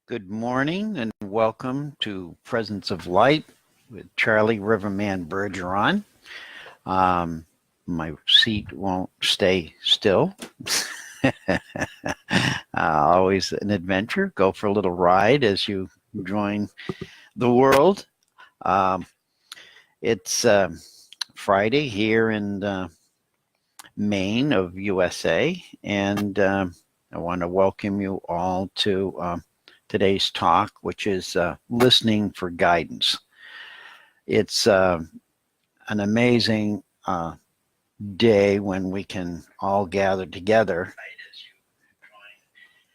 Good morning and welcome to Presence of Light with Charlie Riverman Bergeron. My seat won't stay still. Always an adventure. Go for a little ride as you join the world. It's Friday here in Maine of USA, and I want to welcome you all to today's talk, which is listening for guidance. It's an amazing day when we can all gather together.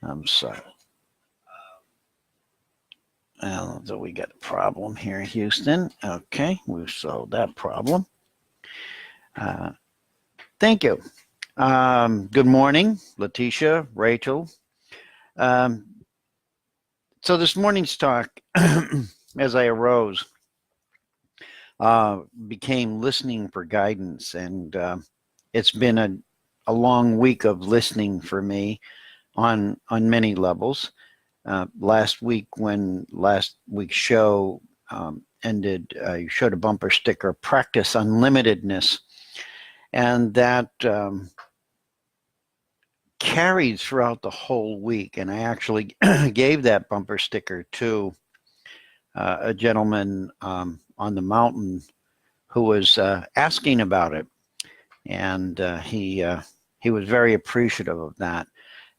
I'm sorry. So we got a problem here in Houston. Okay, we've solved that problem. Thank you. Good morning, Letitia, Rachel. So this morning's talk, as I arose, became listening for guidance, and it's been a long week of listening for me on many levels. Last week, when last week's show ended, you showed a bumper sticker, "Practice Unlimitedness," and that carried throughout the whole week. And I actually gave that bumper sticker to a gentleman on the mountain who was asking about it, and he was very appreciative of that,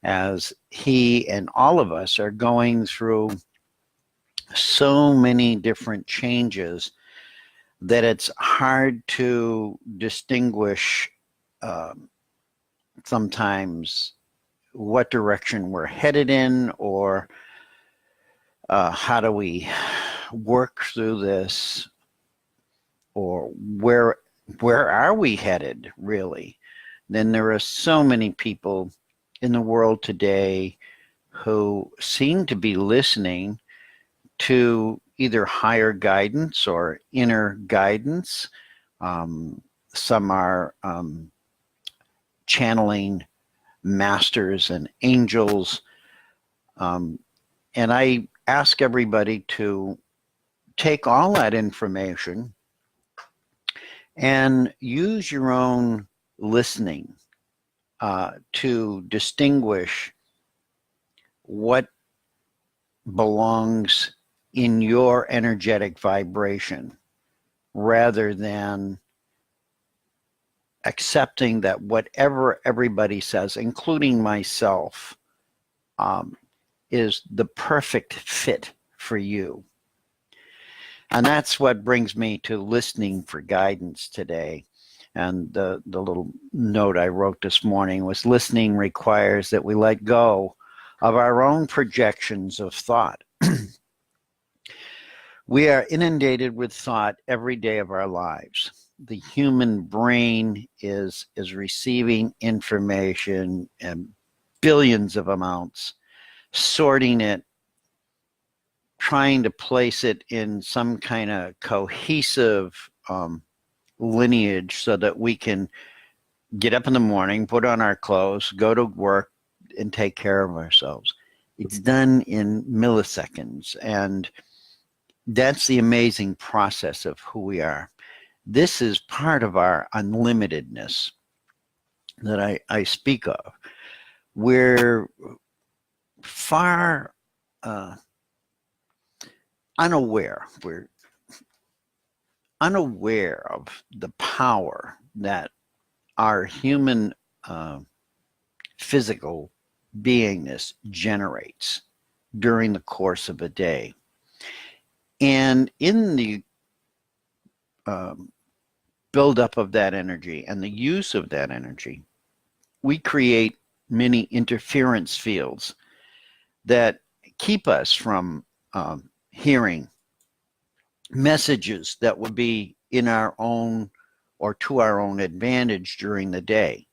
as he and all of us are going through so many different changes that it's hard to distinguish sometimes what direction we're headed in, or how do we work through this, or where are we headed, really. Then there are so many people in the world today who seem to be listening to either higher guidance or inner guidance. Some are channeling masters and angels. And I ask everybody to take all that information and use your own listening to distinguish what belongs in your energetic vibration, rather than accepting that whatever everybody says, including myself, is the perfect fit for you. And that's what brings me to listening for guidance today. And the little note I wrote this morning was, listening requires that we let go of our own projections of thought. We are inundated with thought every day of our lives. The human brain is receiving information in billions of amounts, sorting it, trying to place it in some kind of cohesive lineage so that we can get up in the morning, put on our clothes, go to work, and take care of ourselves. It's done in milliseconds, and that's the amazing process of who we are. This is part of our unlimitedness that I speak of. We're far unaware. We're unaware of the power that our human physical beingness generates during the course of a day. And in the buildup of that energy and the use of that energy, we create many interference fields that keep us from hearing messages that would be in our own or to our own advantage during the day.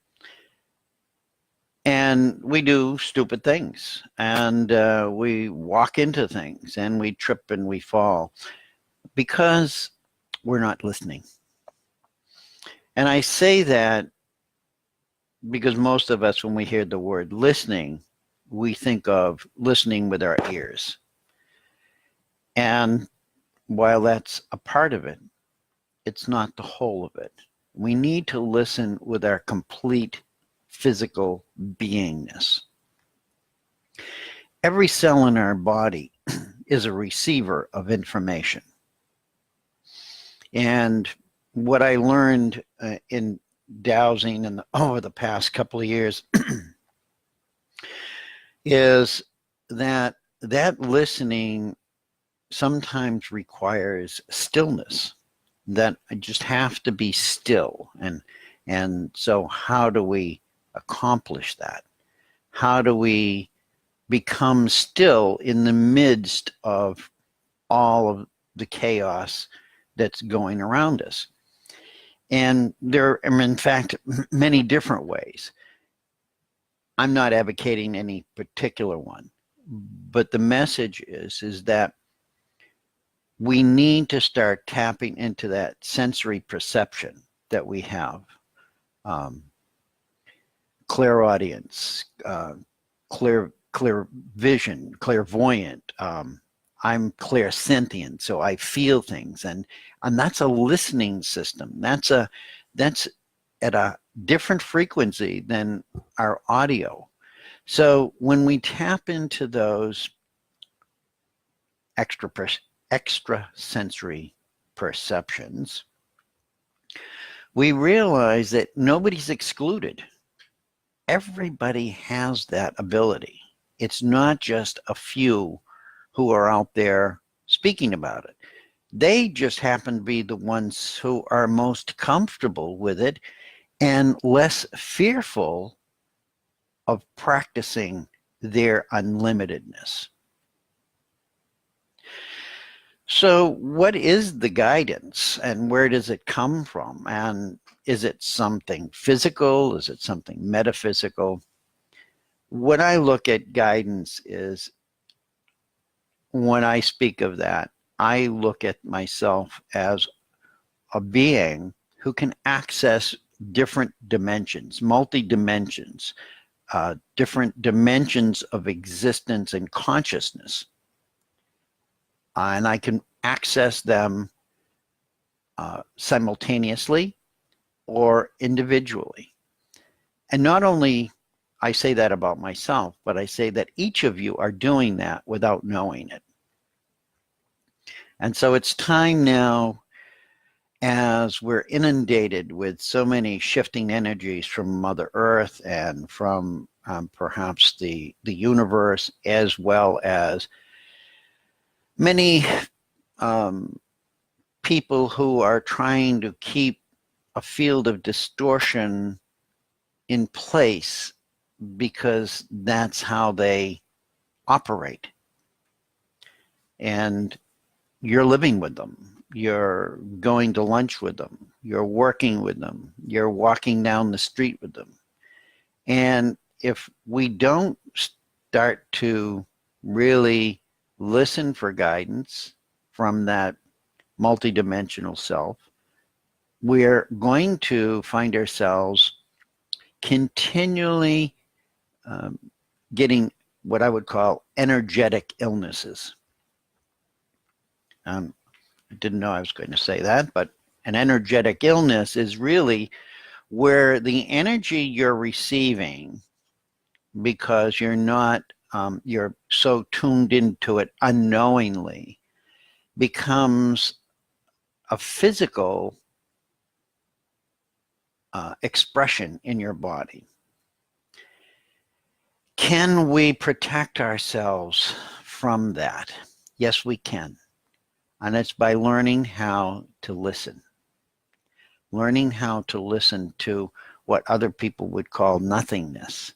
And we do stupid things, and we walk into things, and we trip and we fall because we're not listening. And I say that because most of us, when we hear the word listening, we think of listening with our ears. And while that's a part of it, it's not the whole of it. We need to listen with our complete physical beingness. Every cell in our body is a receiver of information. And what I learned in dowsing over the past couple of years is that listening sometimes requires stillness, that I just have to be still. And so how do we accomplish that? How do we become still in the midst of all of the chaos that's going around us? And there are, in fact, many different ways. I'm not advocating any particular one, but the message is that we need to start tapping into that sensory perception that we have. Clairaudience, clear vision, clairvoyant. I'm clairsentient, so I feel things, and that's a listening system. That's at a different frequency than our audio. So when we tap into those extrasensory perceptions, we realize that nobody's excluded. Everybody has that ability. It's not just a few who are out there speaking about it. They just happen to be the ones who are most comfortable with it and less fearful of practicing their unlimitedness. So what is the guidance, and where does it come from? And is it something physical? Is it something metaphysical? When I look at guidance is, when I speak of that, I look at myself as a being who can access different dimensions, multi-dimensions, different dimensions of existence and consciousness. And I can access them simultaneously or individually. And not only I say that about myself, but I say that each of you are doing that without knowing it. And so it's time now, as we're inundated with so many shifting energies from Mother Earth and from perhaps the universe, as well as many people who are trying to keep a field of distortion in place because that's how they operate. And you're living with them. You're going to lunch with them. You're working with them. You're walking down the street with them. And if we don't start to really listen for guidance from that multidimensional self, we're going to find ourselves continually getting what I would call energetic illnesses. I didn't know I was going to say that, but an energetic illness is really where the energy you're receiving, because you're not, you're so tuned into it unknowingly, becomes a physical expression in your body. Can we protect ourselves from that? Yes, we can. And it's by learning how to listen. Learning how to listen to what other people would call nothingness.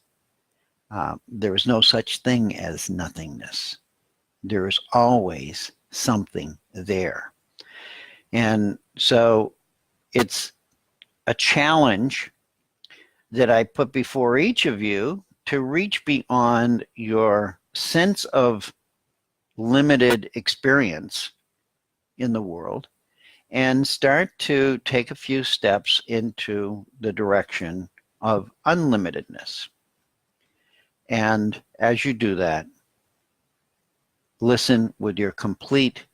There is no such thing as nothingness. There is always something there. And so it's a challenge that I put before each of you to reach beyond your sense of limited experience in the world and start to take a few steps into the direction of unlimitedness. And as you do that, listen with your complete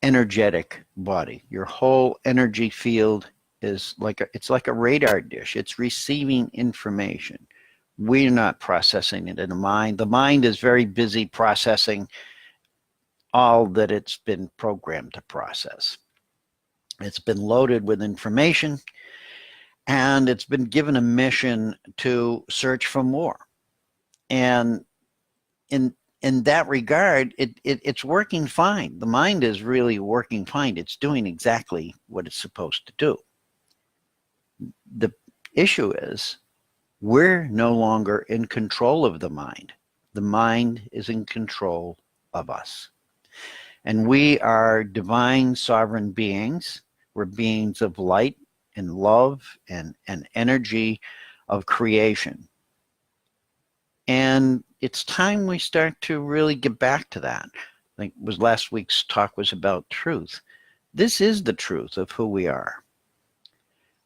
energetic body. Your whole energy field is it's like a radar dish. It's receiving information. We're not processing it in the mind. The mind is very busy processing all that it's been programmed to process. It's been loaded with information, and it's been given a mission to search for more. And in that regard, it's working fine. The mind is really working fine. It's doing exactly what it's supposed to do. The issue is we're no longer in control of the mind. The mind is in control of us. And we are divine sovereign beings. We're beings of light and love and energy of creation. And it's time we start to really get back to that. I think last week's talk was about truth. This is the truth of who we are.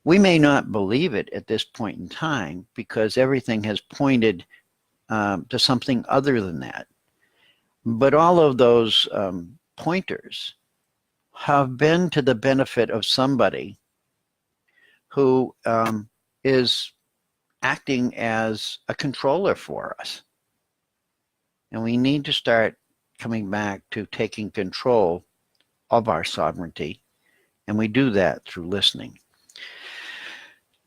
We may not believe it at this point in time because everything has pointed to something other than that. But all of those pointers have been to the benefit of somebody who is acting as a controller for us. And we need to start coming back to taking control of our sovereignty. And we do that through listening.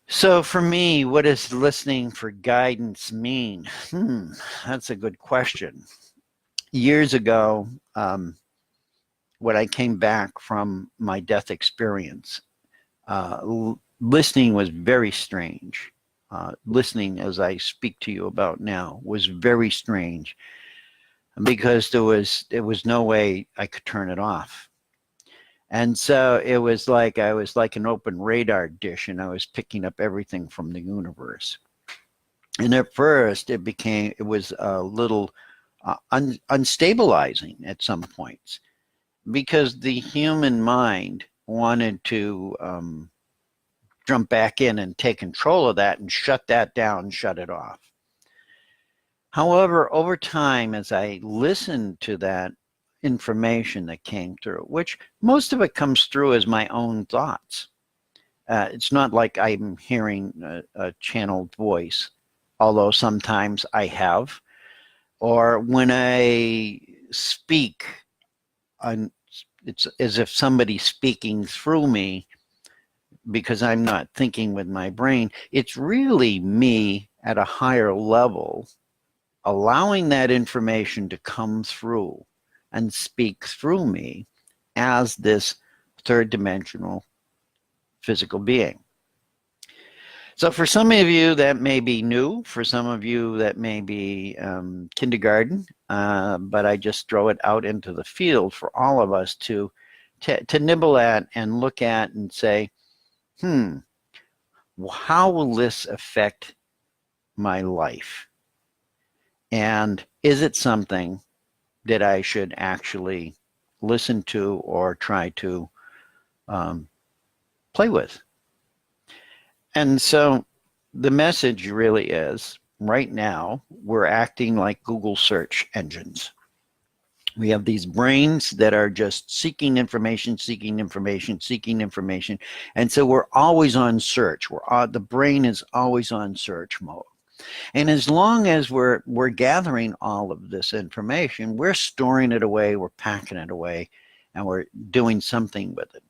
So for me, what does listening for guidance mean? That's a good question. Years ago, when I came back from my death experience, listening was very strange. Listening, as I speak to you about now, was very strange because there was no way I could turn it off. And so it was like I was like an open radar dish, and I was picking up everything from the universe. And at first, it was a little unstabilizing at some points, because the human mind wanted to jump back in and take control of that and shut that down, shut it off. However, over time, as I listened to that information that came through, which most of it comes through as my own thoughts. It's not like I'm hearing a channeled voice, although sometimes I have. Or when I speak, it's as if somebody's speaking through me because I'm not thinking with my brain. It's really me at a higher level, allowing that information to come through and speak through me as this third dimensional physical being. So for some of you that may be new, for some of you that may be kindergarten, but I just throw it out into the field for all of us to nibble at and look at and say, how will this affect my life? And is it something that I should actually listen to or try to play with? And so the message really is, right now, we're acting like Google search engines. We have these brains that are just seeking information, seeking information, seeking information. And so we're always on search. The brain is always on search mode. And as long as we're gathering all of this information, we're storing it away, we're packing it away, and we're doing something with it.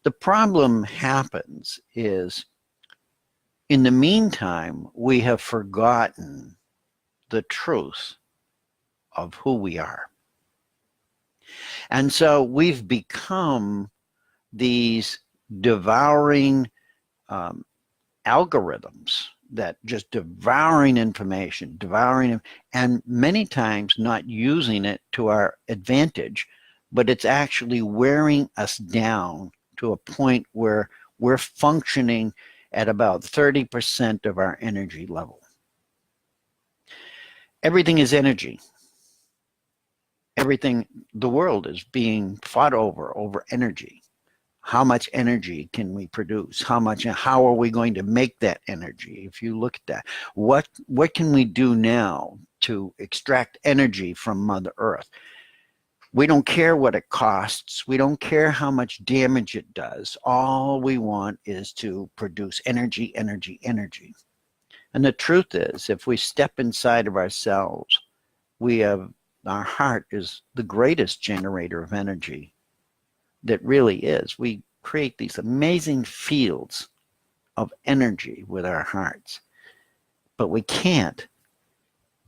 The problem happens is, in the meantime, we have forgotten the truth of who we are. And so we've become these devouring algorithms that just devouring information, and many times not using it to our advantage, but it's actually wearing us down to a point where we're functioning at about 30% of our energy level. Everything is energy. Everything, the world is being fought over energy. How much energy can we produce? How are we going to make that energy? If you look at that, what can we do now to extract energy from Mother Earth? We don't care what it costs. We don't care how much damage it does. All we want is to produce energy, energy, energy. And the truth is, if we step inside of ourselves, our heart is the greatest generator of energy that really is. We create these amazing fields of energy with our hearts, but we can't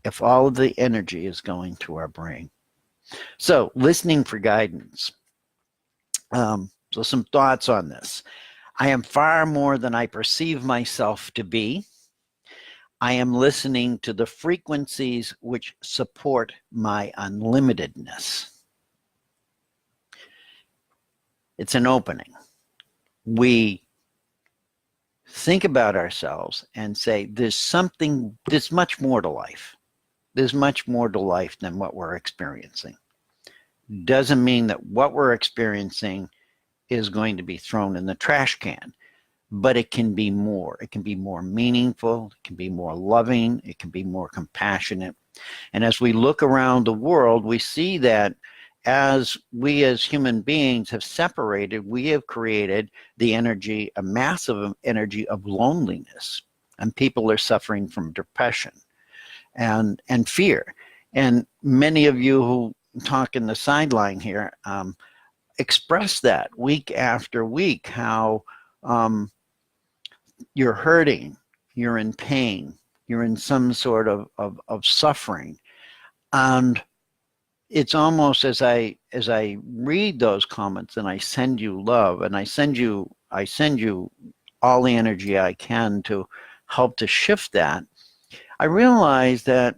if all of the energy is going to our brain. So, listening for guidance. So some thoughts on this. I am far more than I perceive myself to be. I am listening to the frequencies which support my unlimitedness. It's an opening. We think about ourselves and say, there's much more to life. There's much more to life than what we're experiencing. Doesn't mean that what we're experiencing is going to be thrown in the trash can, but it can be more. It can be more meaningful. It can be more loving. It can be more compassionate. And as we look around the world, we see that as we as human beings have separated, we have created a massive energy of loneliness. And people are suffering from depression and fear. And many of you who talk in the sideline here express that week after week, how you're hurting, you're in pain, you're in some sort of suffering. And it's almost as I read those comments and I send you love and I send you all the energy I can to help to shift that, I realize that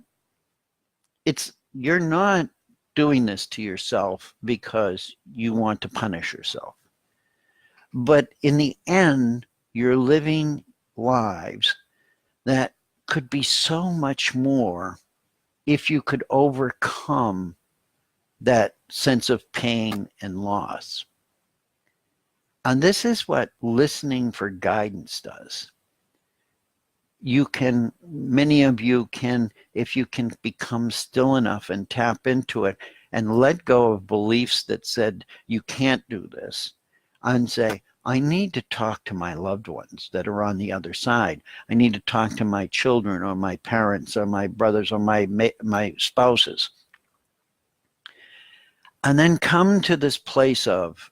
you're not doing this to yourself because you want to punish yourself. But in the end, you're living lives that could be so much more if you could overcome that sense of pain and loss. And this is what listening for guidance does. Many of you can, if you can become still enough and tap into it and let go of beliefs that said you can't do this, and say, I need to talk to my loved ones that are on the other side. I need to talk to my children or my parents or my brothers or my spouses. And then come to this place of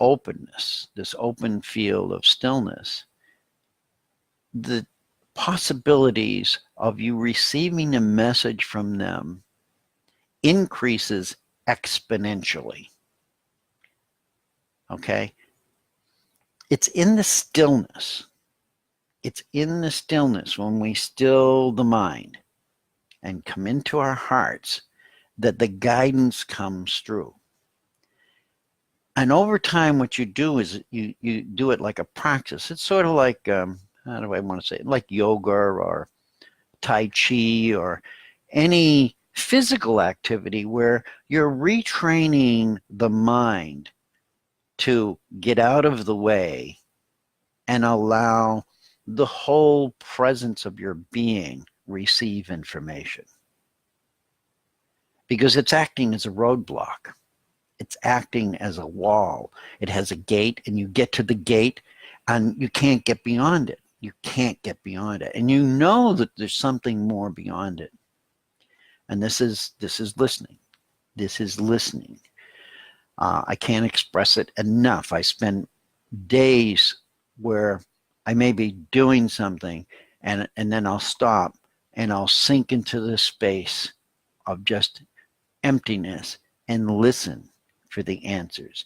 openness, this open field of stillness. The possibilities of you receiving a message from them increases exponentially. Okay? It's in the stillness. It's in the stillness when we still the mind and come into our hearts that the guidance comes through. And over time, what you do is you do it like a practice. It's sort of like, how do I want to say it? Like yoga or Tai Chi or any physical activity where you're retraining the mind to get out of the way and allow the whole presence of your being receive information. Because it's acting as a roadblock. It's acting as a wall. It has a gate, and you get to the gate, and you can't get beyond it. You can't get beyond it. And you know that there's something more beyond it. And this is listening. This is listening. I can't express it enough. I spend days where I may be doing something and then I'll stop and I'll sink into this space of just emptiness and listen for the answers.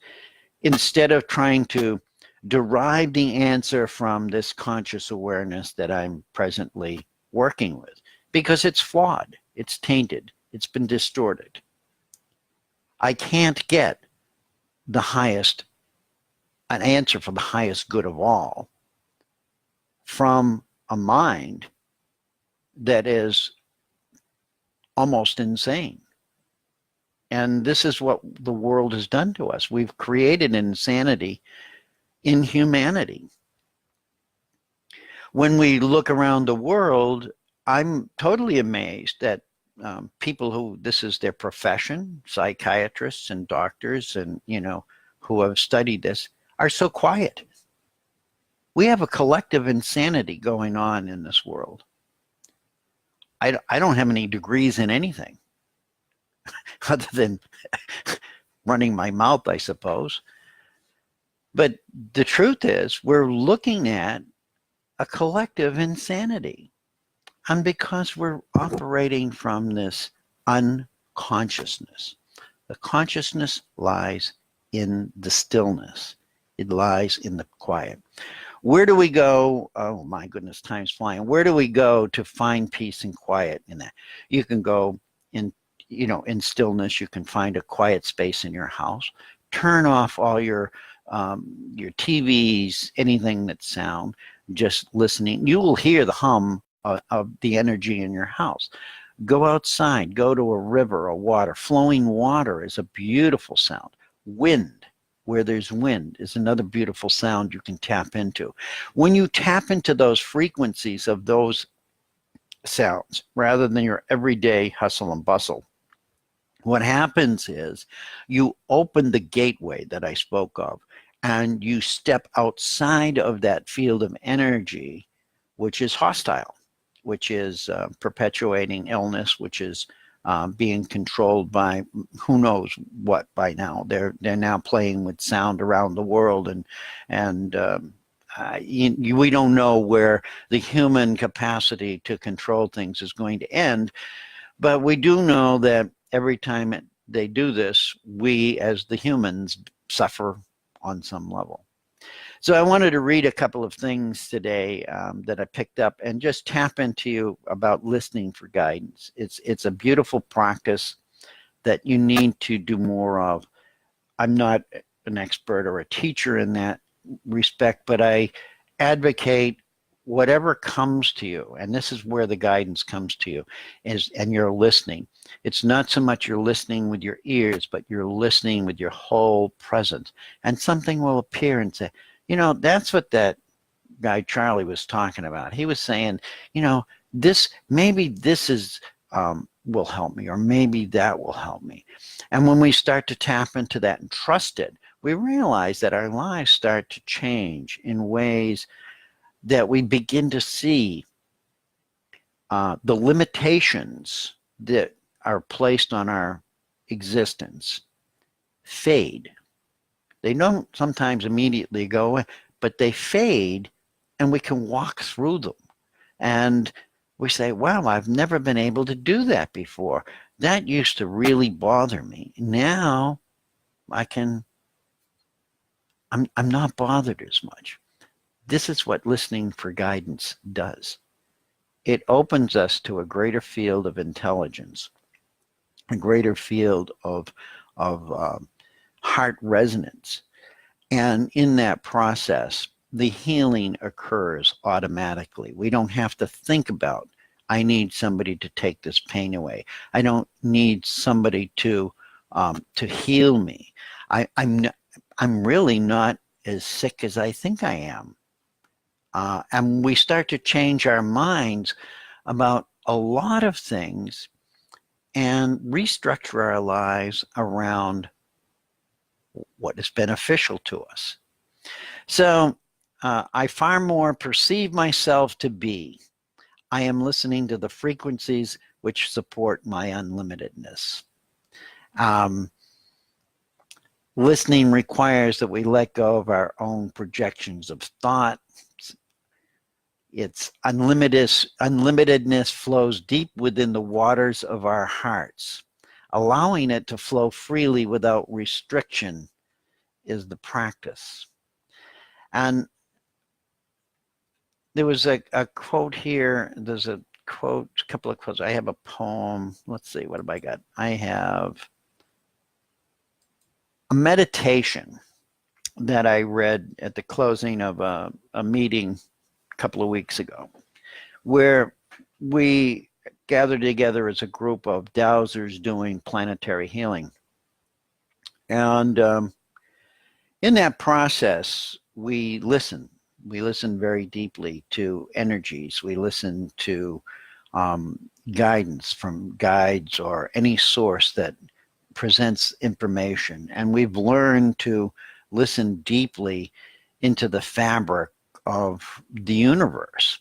Instead of trying to derive the answer from this conscious awareness that I'm presently working with, because it's flawed, it's tainted, it's been distorted. I can't get an answer for the highest good of all from a mind that is almost insane. And this is what the world has done to us. We've created insanity in humanity. When we look around the world, I'm totally amazed that people who this is their profession, psychiatrists and doctors, and who have studied this, are so quiet. We have a collective insanity going on in this world. I don't have any degrees in anything other than running my mouth, I suppose. But the truth is, we're looking at a collective insanity. And because we're operating from this unconsciousness, the consciousness lies in the stillness. It lies in the quiet. Where do we go? Oh my goodness, time's flying. Where do we go to find peace and quiet in that? You can go in, in stillness. You can find a quiet space in your house. Turn off all your TVs, anything that's sound. Just listening. You will hear the hum of the energy in your house. Go outside. Go to a river or water. Flowing water is a beautiful sound. Wind. Where there's wind is another beautiful sound you can tap into. When you tap into those frequencies of those sounds, rather than your everyday hustle and bustle, what happens is you open the gateway that I spoke of, and you step outside of that field of energy, which is hostile, which is perpetuating illness, which is being controlled by who knows what by now. They're now playing with sound around the world, and we don't know where the human capacity to control things is going to end, but we do know that every time they do this, we as the humans suffer on some level. So I wanted to read a couple of things today that I picked up and just tap into you about listening for guidance. It's a beautiful practice that you need to do more of. I'm not an expert or a teacher in that respect, but I advocate whatever comes to you, and this is where the guidance comes to you, and you're listening. It's not so much you're listening with your ears, but you're listening with your whole presence. And something will appear and say, that's what that guy Charlie was talking about. He was saying, maybe this is will help me, or maybe that will help me. And when we start to tap into that and trust it, we realize that our lives start to change in ways that we begin to see the limitations that are placed on our existence fade. They don't sometimes immediately go away, but they fade, and we can walk through them. And we say, wow, I've never been able to do that before. That used to really bother me. Now I'm not bothered as much. This is what listening for guidance does. It opens us to a greater field of intelligence, a greater field of heart resonance. And in that process, the healing occurs automatically. We don't have to think about, I need somebody to take this pain away. I don't need somebody to heal me. I'm really not as sick as I think I am. And we start to change our minds about a lot of things and restructure our lives around what is beneficial to us. So I far more perceive myself to be. I am listening to the frequencies which support my unlimitedness. Listening requires that we let go of our own projections of thought. Its unlimitedness flows deep within the waters of our hearts. Allowing it to flow freely without restriction is the practice. And there was a quote here. There's a quote, a couple of quotes. I have a poem. Let's see, what have I got? I have a meditation that I read at the closing of a meeting a couple of weeks ago, where we gathered together as a group of dowsers doing planetary healing. And in that process, we listen. We listen very deeply to energies. We listen to guidance from guides or any source that presents information. And we've learned to listen deeply into the fabric of the universe.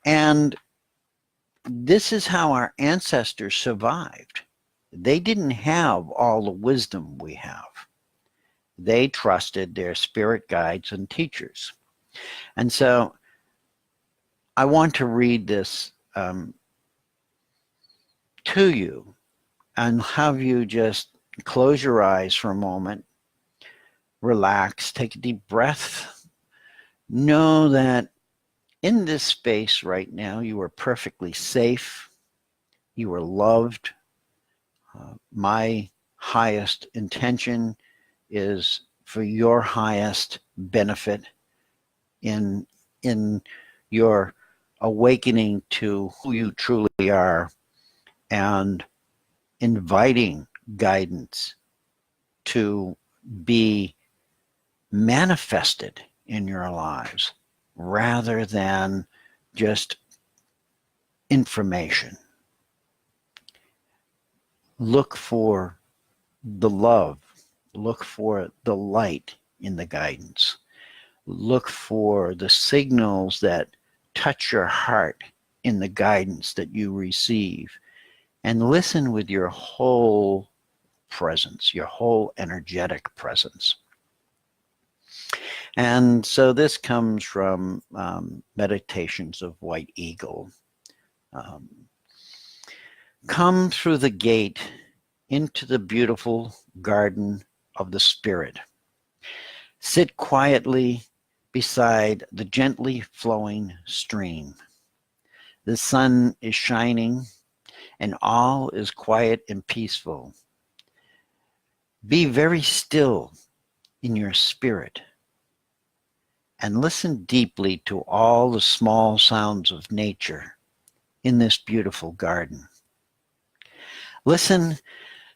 And this is how our ancestors survived. They didn't have all the wisdom we have. They trusted their spirit guides and teachers. And so I want to read this to you and have you just close your eyes for a moment, relax, take a deep breath. Know that in this space right now, you are perfectly safe. You are loved. My highest intention is for your highest benefit in your awakening to who you truly are and inviting guidance to be manifested in your lives rather than just information. Look for the love. Look for the light in the guidance. Look for the signals that touch your heart in the guidance that you receive. And listen with your whole presence, your whole energetic presence. And so this comes from Meditations of White Eagle. Come through the gate into the beautiful garden of the Spirit. Sit quietly beside the gently flowing stream. The sun is shining and all is quiet and peaceful. Be very still in your spirit and listen deeply to all the small sounds of nature in this beautiful garden. Listen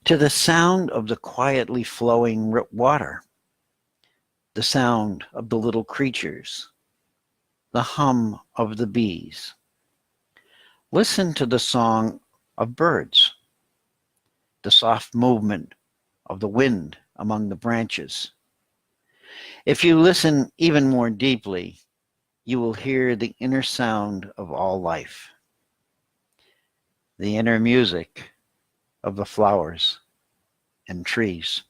to the sound of the quietly flowing water, the sound of the little creatures, the hum of the bees. Listen to the song of birds, the soft movement of the wind among the branches. If you listen even more deeply, you will hear the inner sound of all life, the inner music of the flowers and trees.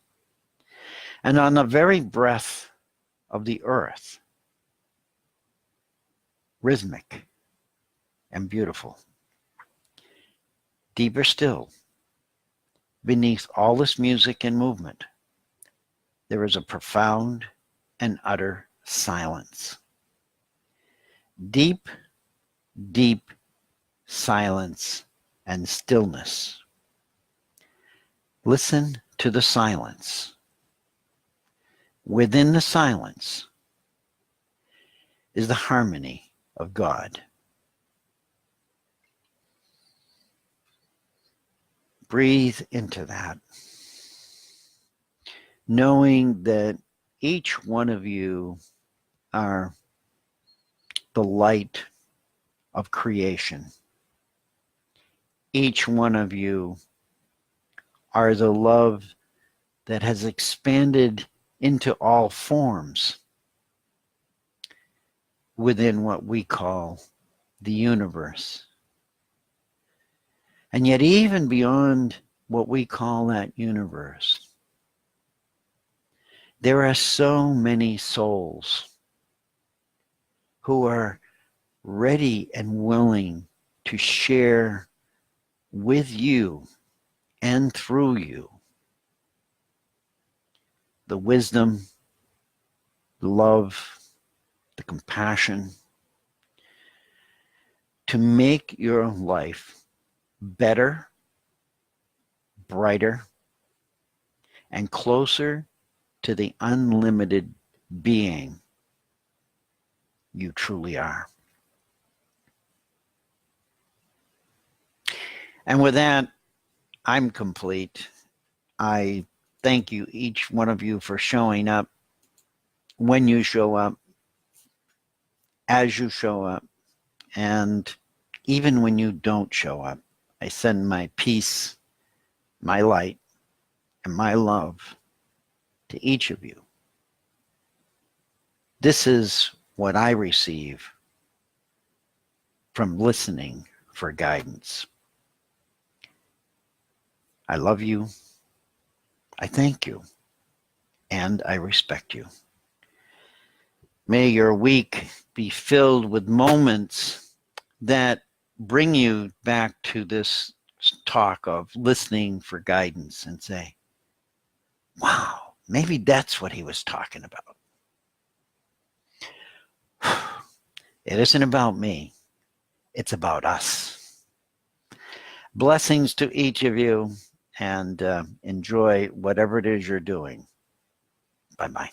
And on the very breath of the earth, rhythmic and beautiful. Deeper still, beneath all this music and movement, there is a profound and utter silence. Deep, deep silence and stillness. Listen to the silence. Within the silence is the harmony of God. Breathe into that, knowing that each one of you are the light of creation. Each one of you are the love that has expanded into all forms within what we call the universe. And yet even beyond what we call that universe, there are so many souls who are ready and willing to share with you and through you the wisdom, the love, the compassion to make your life better, brighter, and closer to the unlimited being you truly are. And with that, I'm complete. I thank you, each one of you, for showing up when you show up, as you show up, and Even when you don't show up, I send my peace, my light, and my love to each of you. This is what I receive from listening for guidance. I love you, I thank you, and I respect you. May your week be filled with moments that bring you back to this talk of listening for guidance and say, wow, maybe that's what he was talking about. It isn't about me. It's about us. Blessings to each of you, and enjoy whatever it is you're doing. Bye-bye.